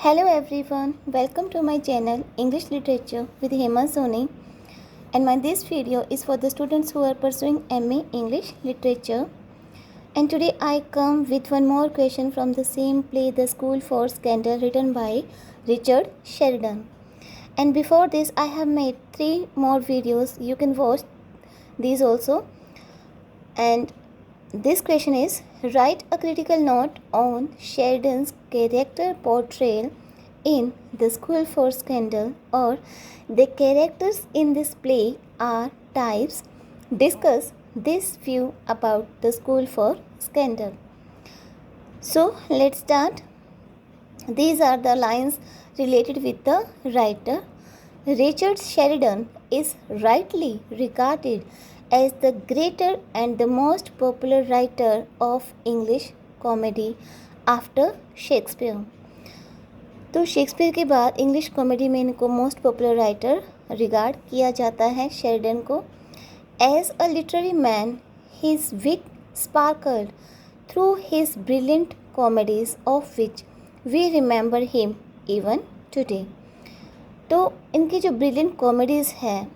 Hello everyone, welcome to my channel English Literature with Hema Soni, and this video is for the students who are pursuing MA English Literature. And today I come with one more question from the same play, The School for Scandal, written by Richard Sheridan. And before this I have made 3 more videos. You can watch these also. And this question is: write a critical note on Sheridan's character portrayal in The School for Scandal, or the characters in this play are types. Discuss this view about The School for Scandal. So let's start. These are the lines related with the writer. Richard Sheridan is rightly regarded as the greater and the most popular writer of English comedy after Shakespeare. तो Shakespeare के बाद English comedy में इनको most popular writer regard किया जाता है Sheridan को. As a literary man his wit sparkled through his brilliant comedies of which we remember him even today. तो इनकी जो ब्रिलियंट कॉमेडीज़ हैं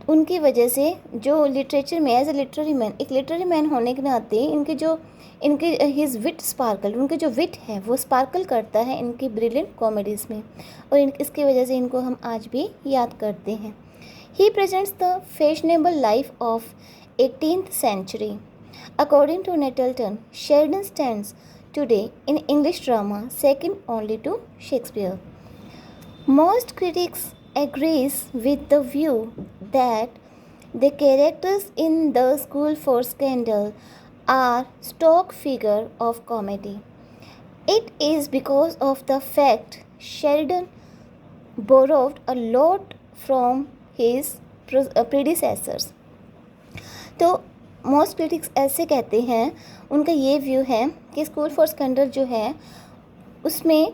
उनकी वजह से जो लिटरेचर में एज ए लिटरेरी मैन, एक लिटरेरी मैन होने के नाते इनके हिज विट स्पार्कल, उनके जो विट है वो स्पार्कल करता है इनकी ब्रिलियंट कॉमेडीज़ में, और इसकी वजह से इनको हम आज भी याद करते हैं. He presents the fashionable life of 18th century. According to Nettleton, Sheridan stands today in English drama second only to Shakespeare. Most critics agrees with the view that the characters in The School for Scandal are stock figure of comedy. It is because of the fact Sheridan borrowed a lot from his predecessors. तो most critics ऐसे कहते हैं, उनका ये view है कि school for scandal जो है उसमें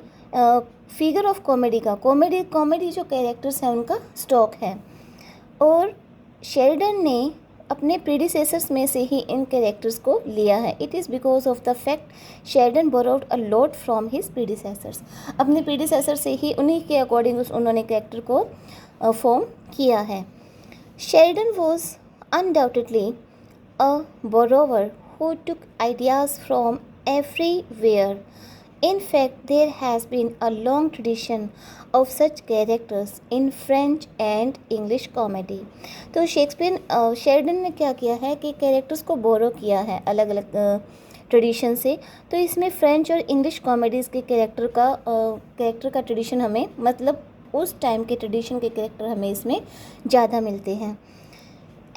फिगर ऑफ कॉमेडी का कॉमेडी जो कैरेक्टर्स हैं उनका स्टॉक है, और शेरिडन ने अपने प्रीडिसेसर्स में से ही इन कैरेक्टर्स को लिया है. It is because of the fact Sheridan borrowed a lot from his predecessors. अपने प्रीडिसेसर से ही उन्हीं के अकॉर्डिंग उन्होंने कैरेक्टर को फॉर्म किया है. Sheridan was undoubtedly a borrower who took ideas from everywhere. In fact, there has been a long tradition of such characters in French and English comedy. तो शेरिडन ने क्या किया है कि कैरेक्टर्स को बोरो किया है अलग अलग ट्रेडिशन से. तो इसमें फ्रेंच और इंग्लिश कॉमेडीज़ के कैरेक्टर का ट्रेडिशन हमें, मतलब उस टाइम के ट्रेडिशन के कैरेक्टर हमें इसमें ज़्यादा मिलते हैं.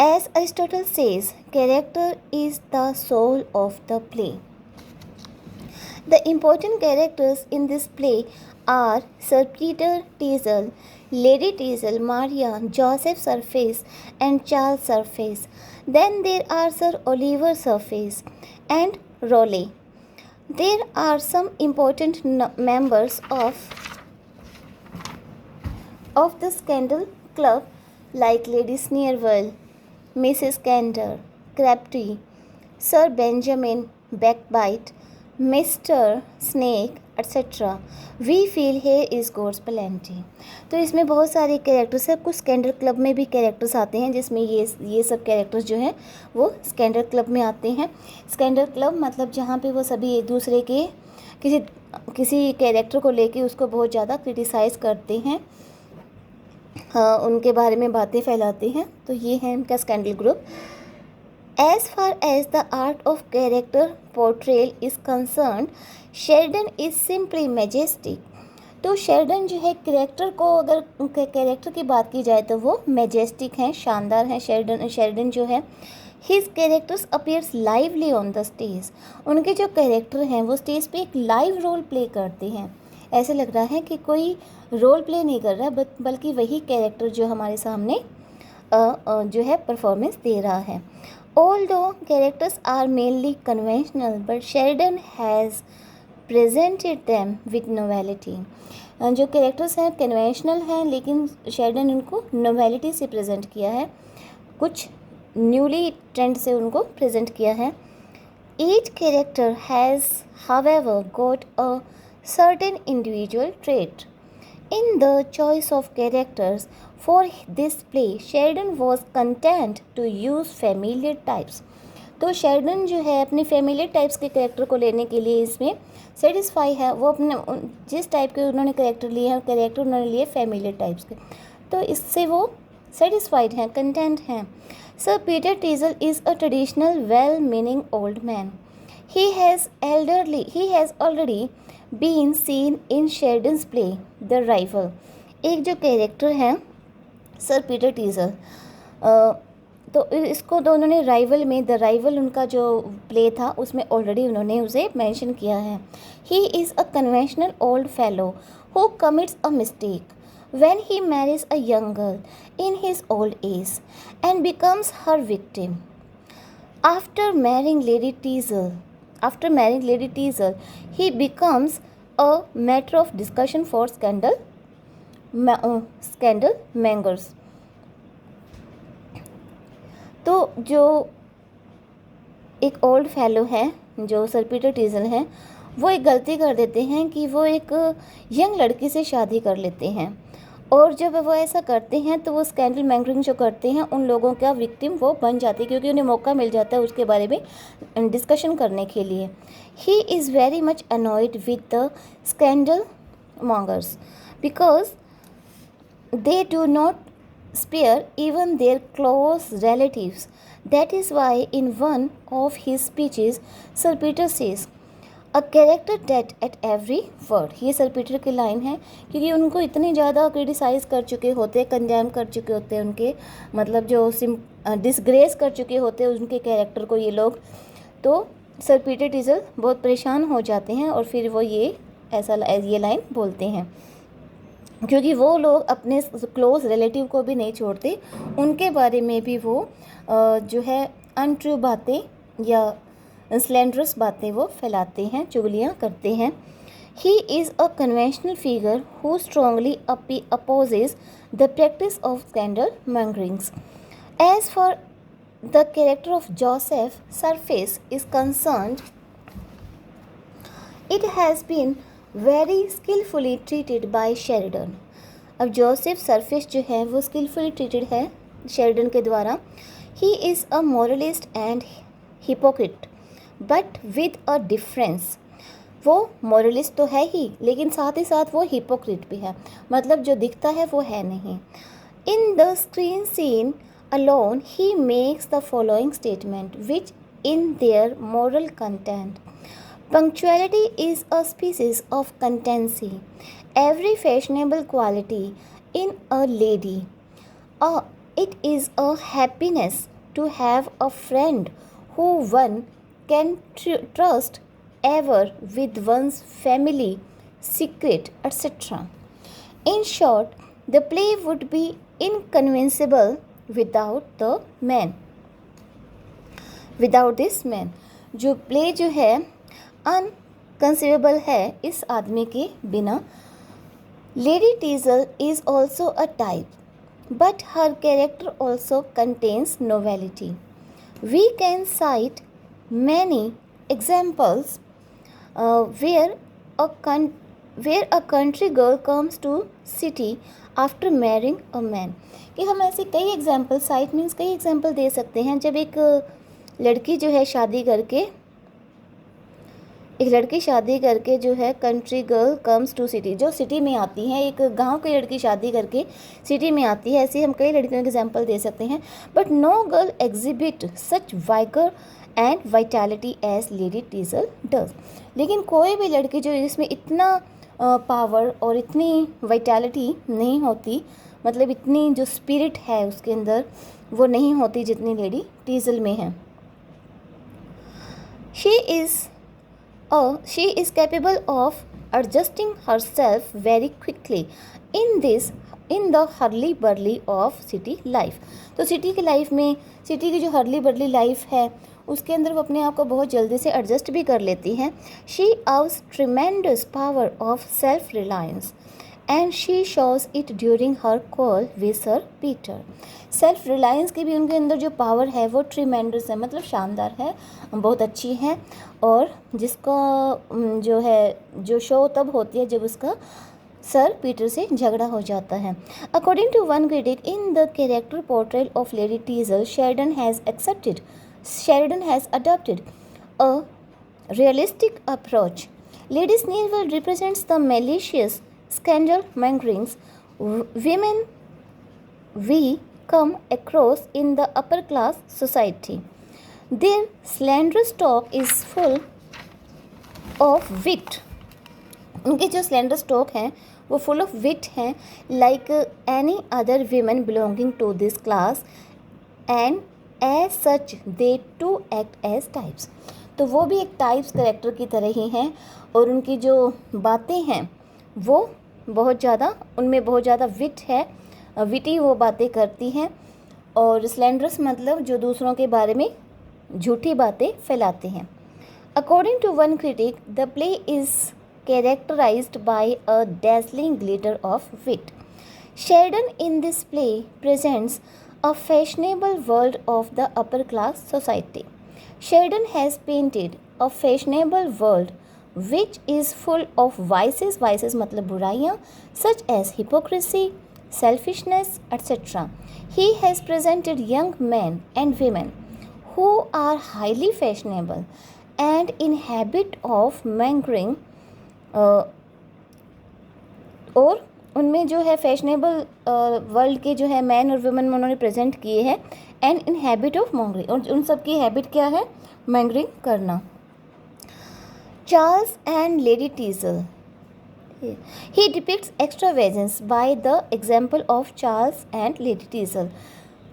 As Aristotle says, character is the soul of the play. The important characters in this play are Sir Peter Teazle, Lady Teazle, Maria, Joseph Surface, and Charles Surface. Then there are Sir Oliver Surface and Raleigh. There are some important members of the Scandal Club like Lady Sneerwell, Mrs. Cantor, Crabtree, Sir Benjamin Backbite, Mr. Snake, etc. We feel here is God's plenty. तो इसमें बहुत सारे characters हैं. कुछ scandal club में भी characters आते हैं जिसमें ये सब कैरेक्टर्स जो हैं वो स्कैंडल क्लब में आते हैं. स्कैंडल क्लब मतलब जहाँ पे वो सभी एक दूसरे के किसी कैरेक्टर को लेके उसको बहुत ज़्यादा क्रिटिसाइज़ करते हैं, उनके बारे में बातें फैलाते हैं. तो ये है इनका scandal group. As far as the art of character portrayal is concerned, Sheridan is simply majestic. तो शेरिडन जो है अगर कैरेक्टर की बात की जाए तो वो मैजेस्टिक हैं, शानदार हैं. शेरिडन जो है his characters appears lively on the stage. उनके जो कैरेक्टर हैं वो स्टेज पे एक लाइव रोल प्ले करते हैं. ऐसे लग रहा है कि कोई रोल प्ले नहीं कर रहा है, बल्कि वही कैरेक्टर जो हमारे सामने जो है परफॉर्मेंस दे रहा है. Although characters are mainly conventional but Sheridan has presented them with novelty. जो कैरेक्टर्स हैं कन्वेंशनल हैं, लेकिन शेरिडन उनको नोवेलिटी से प्रेजेंट किया है, कुछ न्यूली ट्रेंड से उनको प्रेजेंट किया है. Each character has however got a certain individual trait. In the choice of characters for this play, Sheridan was content to use familiar types. तो शेल्डन जो है अपने फेमिलियर टाइप्स के कैरेक्टर को लेने के लिए इसमें सेटिस्फाई है। वो अपने जिस टाइप के उन्होंने कैरेक्टर लिए हैं, कैरेक्टर उन्होंने लिए फेमिलियर टाइप्स के, तो इससे वो सेटिस्फाइड हैं, कंटेंट हैं। Sir Peter Teazle is a traditional well meaning old man. He has already been seen in Sheldon's play the rival. एक जो कैरेक्टर है सर पीटर टीजल, तो इसको तो उन्होंने राइवल में, द राइवल उनका जो प्ले था उसमें ऑलरेडी उन्होंने उसे मेंशन किया है. ही is a conventional old fellow who commits a mistake when he marries a young girl in his old age and becomes her victim. After marrying Lady Teazle, he becomes a matter of discussion for scandal mongers. तो जो एक old fellow है जो sir Peter टीजल हैं, वो एक गलती कर देते हैं कि वो एक यंग लड़की से शादी कर लेते हैं, और जब वो ऐसा करते हैं तो वो स्कैंडल मैंगरिंग जो करते हैं उन लोगों का विक्टिम वो बन जाती है, क्योंकि उन्हें मौका मिल जाता है उसके बारे में डिस्कशन करने के लिए. He is very much annoyed with the scandal mongers because they do not spare even their close relatives. That is why in one of his speeches sir Peter says a character dead at every word. ये sir Peter की line है, क्योंकि उनको इतनी ज़्यादा criticise कर चुके होते, कंडेम कर चुके होते, उनके मतलब जो डिसग्रेस कर चुके होते उनके कैरेक्टर को ये लोग. तो सर पीटर टीजल बहुत परेशान हो जाते हैं और फिर वो ये लाइन बोलते हैं, क्योंकि वो लोग अपने क्लोज रिलेटिव को भी नहीं छोड़ते, उनके बारे में भी वो जो है अनट्रू बातें या स्लैंडरस बातें वो फैलाते हैं, चुगलियाँ करते हैं. He is a conventional figure who strongly opposes the practice of scandal mongerings. As for the character of Joseph Surface is concerned, it has been very skilfully treated by Sheridan. अब जोसेफ सरफेस जो है वो skilfully treated है Sheridan के द्वारा. He is a moralist and hypocrite but with a difference. वो moralist तो है ही, लेकिन साथ ही साथ वो हिपोक्रिट भी है, मतलब जो दिखता है वो है नहीं. In the screen scene alone he makes the following statement which in their moral content. Punctuality is a species of constancy, every fashionable quality in a lady. It is a happiness to have a friend who one can trust ever with one's family, secret, etc. In short, the play would be inconceivable without this man. जो play जो है inconceivable है इस आदमी के बिना. Lady Teazle is also a type, but her character also contains novelty. We can cite many examples where a country girl comes to city after marrying a man. कि हम ऐसे कई एग्जाम्पल, साइट मीन्स कई example दे सकते हैं. जब एक लड़की जो है शादी करके जो है country girl comes to city, जो सिटी में आती है, एक गांव की लड़की शादी करके सिटी में आती है, ऐसे हम कई लड़कियों के एग्जाम्पल दे सकते हैं. But no girl exhibit such vigour and vitality as lady Teazle does. लेकिन कोई भी लड़की जो इसमें इतना पावर और इतनी वाइटैलिटी नहीं होती, मतलब इतनी जो स्पिरिट है उसके अंदर वो नहीं होती जितनी लेडी टीजल में है. She is capable of adjusting herself very quickly in the hurly burly of city life. तो सिटी की लाइफ में, सिटी की जो हर्ली बर्ली लाइफ है उसके अंदर वो अपने आप को बहुत जल्दी से एडजस्ट भी कर लेती हैं. She has tremendous power of self reliance and she shows it during her call with Sir Peter. Self reliance की भी उनके अंदर जो पावर है वो ट्रिमेंडस है, मतलब शानदार है, बहुत अच्छी है, और जिसका जो है जो शो तब होती है जब उसका सर पीटर से झगड़ा हो जाता है. According to one critic, in the character portrayal of lady Teazle, Sheridan has adopted a realistic approach. Lady Sneerwell represents the malicious, scandal-mongering women we come across in the upper-class society. Their slanderous talk is full of wit. उनके जो slender stock हैं वो full of wit हैं, like any other women belonging to this class, and as such they too act as types. तो वो भी एक types character की तरह ही हैं, और उनकी जो बातें हैं वो बहुत ज़्यादा, उनमें बहुत ज़्यादा विट है, विटी वो बातें करती हैं, और स्लेंडरस मतलब जो दूसरों के बारे में झूठी बातें फैलाते हैं. According to one critic, the play is characterized by a dazzling glitter of wit. Sheridan in this play presents a fashionable world of the upper class society. Sheridan has painted a fashionable world which is full of vices, vices मतलब बुराइयाँ, such as hypocrisy, selfishness, etc. He has presented young men and women who are highly fashionable and in habit of mongering, और उनमें जो है fashionable world के जो है man और वुमेन उन्होंने प्रेजेंट किए हैं, and in habit of mongering, और उन सब की हैबिट क्या है, मॉन्गरिंग करना. Charles and lady Teazle, he depicts extravagance by the example of Charles and Lady Teazle.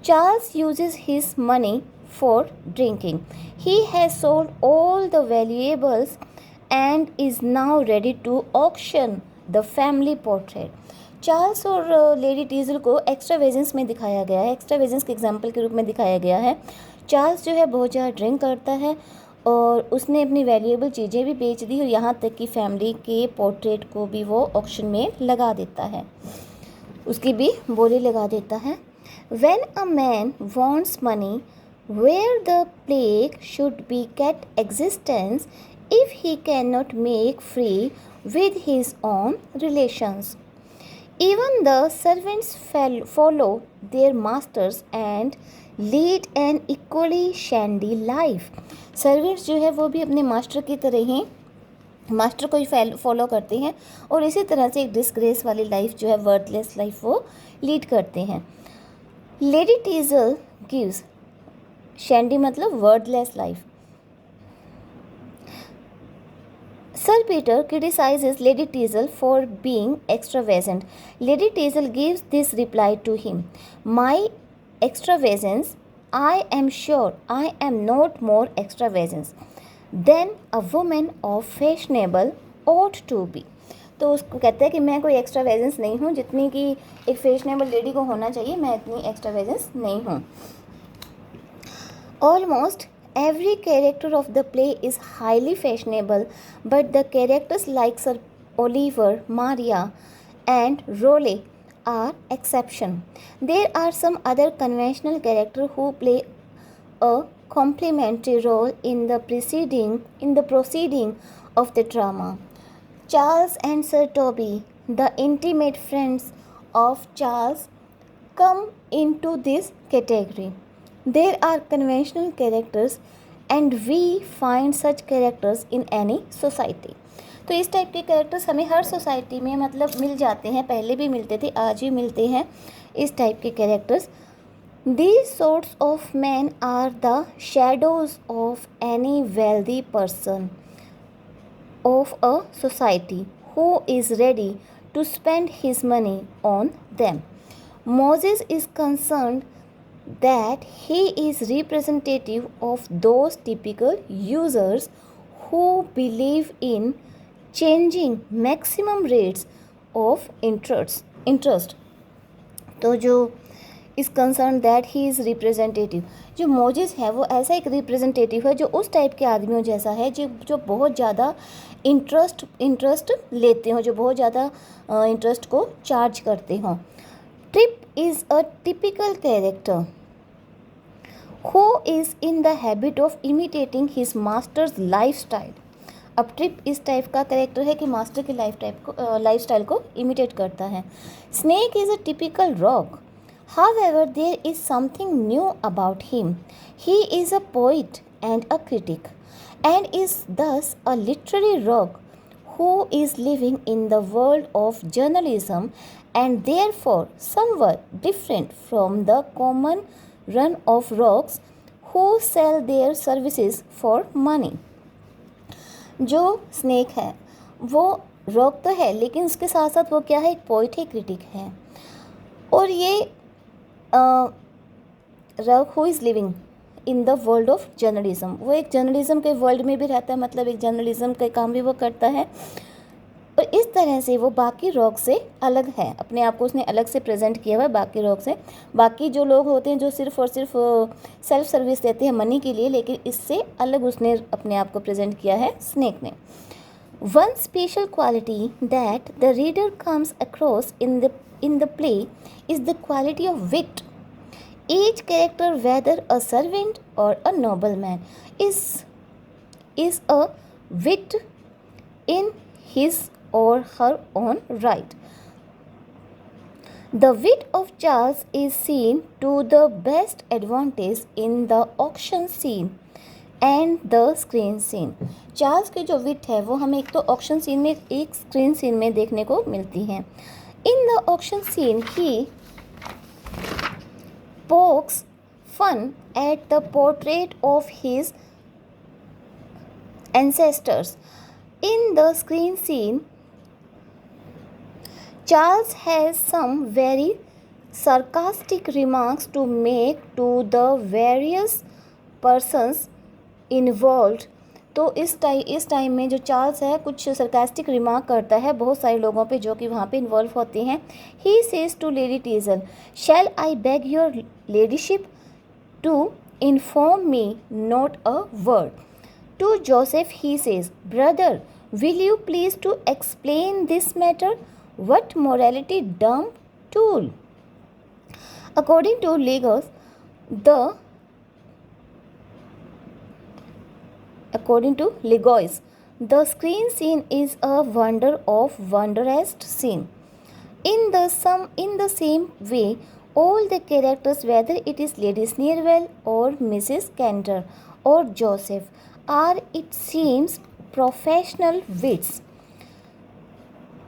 Charles uses his money for drinking. He has sold all the valuables and is now ready to auction the family portrait. Charles और lady टीजल को एक्स्ट्रावेजेंस में दिखाया गया है, एक्स्ट्रावेजेंस के example के रूप में दिखाया गया है. चार्ल्स जो है बहुत ज़्यादा ड्रिंक करता है, और उसने अपनी वैल्यूएबल चीज़ें भी बेच दी, और यहाँ तक कि फैमिली के पोर्ट्रेट को भी वो ऑक्शन में लगा देता है, उसकी भी बोली लगा देता है. When a man wants money, where the plague should be get existence if he cannot make free with his own relations. Even the servants follow their masters and lead an equally shandy life. Servants जो है वो भी अपने master की तरह ही master को ही follow करते हैं, और इसी तरह से एक डिस्ग्रेस वाली लाइफ जो है, वर्थलेस लाइफ वो लीड करते हैं. लेडी टीजल गिव्स, शैंडी मतलब worthless life. Sir Peter criticizes Lady Teazle for being extravagant. Lady Teazle gives this reply to him: "My extravagance, I am sure I am not more extravagant than a woman of fashionable ought to be." तो उसको कहता है कि मैं कोई एक्स्ट्रावेजेंस नहीं हूँ, जितनी कि एक फैशनेबल लेडी को होना चाहिए, मैं इतनी एक्स्ट्रावेजेंस नहीं हूँ. Almost every character of the play is highly fashionable, but the characters like Sir Oliver, Maria, and Raleigh are exception. There are some other conventional characters who play a complementary role in the proceeding of the drama. Charles and Sir Toby, the intimate friends of Charles, come into this category. There are conventional characters and we find such characters in any society. तो इस type के characters हमें हर society में मतलब मिल जाते हैं, पहले भी मिलते थे, आज भी मिलते हैं इस टाइप के characters. These sorts of men are the shadows of any wealthy person of a society who is ready to spend his money on them. Moses is concerned that he is representative of those typical users who believe in changing maximum rates of interest. तो जो is concern that he is representative. जो Moses है वो ऐसा एक representative है जो उस टाइप के आदमियों जैसा है जो बहुत ज़्यादा इंटरेस्ट लेते हों, जो बहुत ज़्यादा इंटरेस्ट को चार्ज करते हों। Trip is a typical character who is in the habit of imitating his master's lifestyle। अब ट्रिप इस टाइप का कैरेक्टर है कि मास्टर की लाइफस्टाइल को इमिटेट करता है। Snake is a typical rock, however there is something new about him। he is a poet and a critic and is thus a literary rock who is living in the world of journalism and therefore somewhat different from the common run of rocks who sell their services for money। जो snake है वो rock तो है, लेकिन उसके साथ साथ वो क्या है, एक पोइट है, क्रिटिक है। और ये rock who is living in the world of journalism, वो एक जर्नलिज्म के वर्ल्ड में भी रहता है, मतलब एक जर्नलिज्म का काम भी वो करता है। और इस तरह से वो बाकी रॉक से अलग है, अपने आप को उसने अलग से प्रेजेंट किया हुआ है बाकी रॉक से। बाकी जो लोग होते हैं जो सिर्फ और सिर्फ सेल्फ सर्विस देते हैं मनी के लिए, लेकिन इससे अलग उसने अपने आप को प्रेजेंट किया है स्नेक ने। One special quality that the reader comes across in the play is the quality of wit. Each character whether a servant or a nobleman is a wit in his or her own right। The wit of Charles is seen to the best advantage in the auction scene and the screen scene। Charles की जो विट है वो हमें एक तो auction scene में, एक screen scene में देखने को मिलती है। In the auction scene he pokes fun at the portrait of his ancestors। In the screen scene, Charles has some very sarcastic remarks to make to the various persons involved। तो इस time में जो Charles है कुछ sarcastic remark करता है बहुत सारे लोगों पे जो कि वहाँ पे इन्वॉल्व होते हैं। He says to lady Teazle, shall I beg your ladyship to inform me not a word. To Joseph he says, brother will you please to explain this matter? What morality dumb tool। According to Legos, the screen scene is a wonder of wonderest scene। In the same way, all the characters, whether it is Lady Sneerwell or Mrs. Cantor or Joseph, are, it seems, professional wits।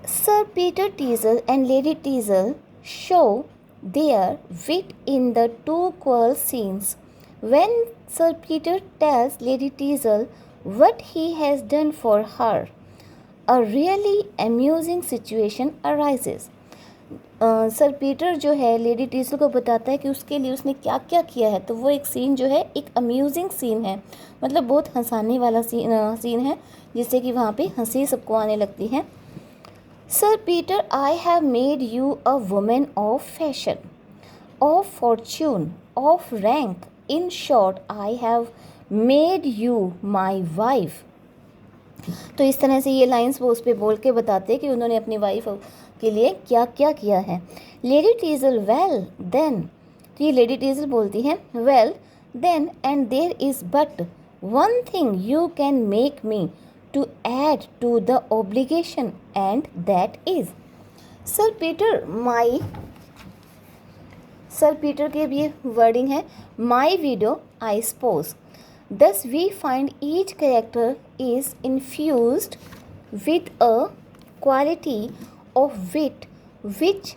Sir Peter Teazle and Lady Teazle show their wit in the two quarrel scenes। When Sir Peter tells Lady Teazle what he has done for her, a really amusing situation arises। Sir Peter जो है lady टीजल को बताता है कि उसके लिए उसने क्या क्या किया है, तो वो एक सीन जो है एक अम्यूजिंग सीन है, मतलब बहुत हंसाने वाला सीन है जिससे कि वहाँ पे हंसी सबको आने लगती है। Sir Peter, I have made you a women of fashion, of Fortune, of rank, in short I have made you my wife. तो इस तरह से ये लाइंस वो उस पर बोल के बताते हैं कि उन्होंने अपनी वाइफ के लिए क्या क्या किया है। लेडी टीजल, वेल देन, तो ये लेडी टीजल बोलती हैं, well then and there is but one thing you can make me to add to the obligation and that is. Sir Peter के भी वर्डिंग है, my widow I suppose. Thus we find each character is infused with a quality of wit which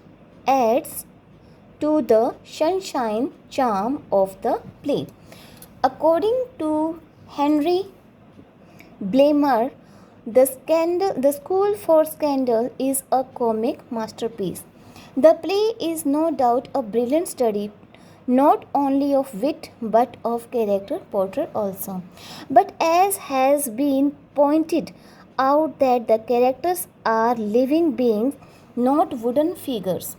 adds to the sunshine charm of the play। According to Henry Blamer, the School for Scandal is a comic masterpiece। The play is no doubt a brilliant study not only of wit but of character portrait also। But as has been pointed out that the characters are living beings, not wooden figures,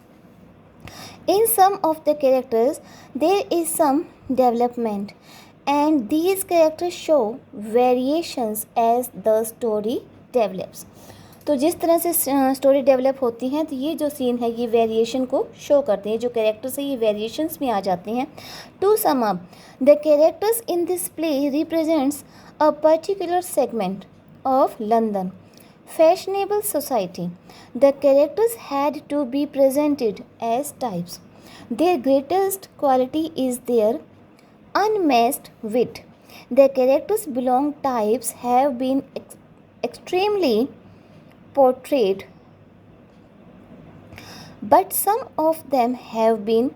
In some of the characters, there is some development, and these characters show variations as the story develops. तो जिस तरह से story develop होती हैं, तो ये जो scene है ये वेरिएशन को शो करते हैं, जो कैरेक्टर्स है ये वेरिएशंस में आ जाते हैं. To sum up, the characters in this play represents a particular segment of London fashionable society. The characters had to be presented as types. Their greatest quality is their unmatched wit. The characters belong types have been extremely portrayed, but some of them have been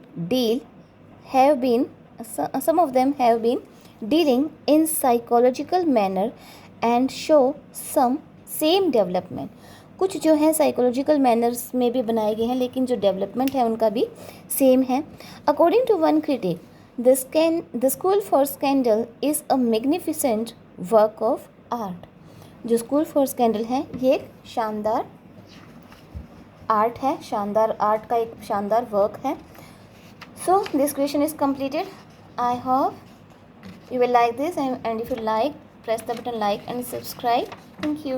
dealing in psychological manner and show some same development. कुछ जो है psychological manners में भी बनाए गए हैं, लेकिन जो डेवलपमेंट है उनका भी सेम है. According to one critic, the school for scandal is a magnificent work of art. जो स्कूल फॉर स्कैंडल है ये एक शानदार आर्ट है, शानदार आर्ट का एक शानदार वर्क है. So this question is completed. I hope you will like this, and if you like, press the button like and subscribe. Thank you.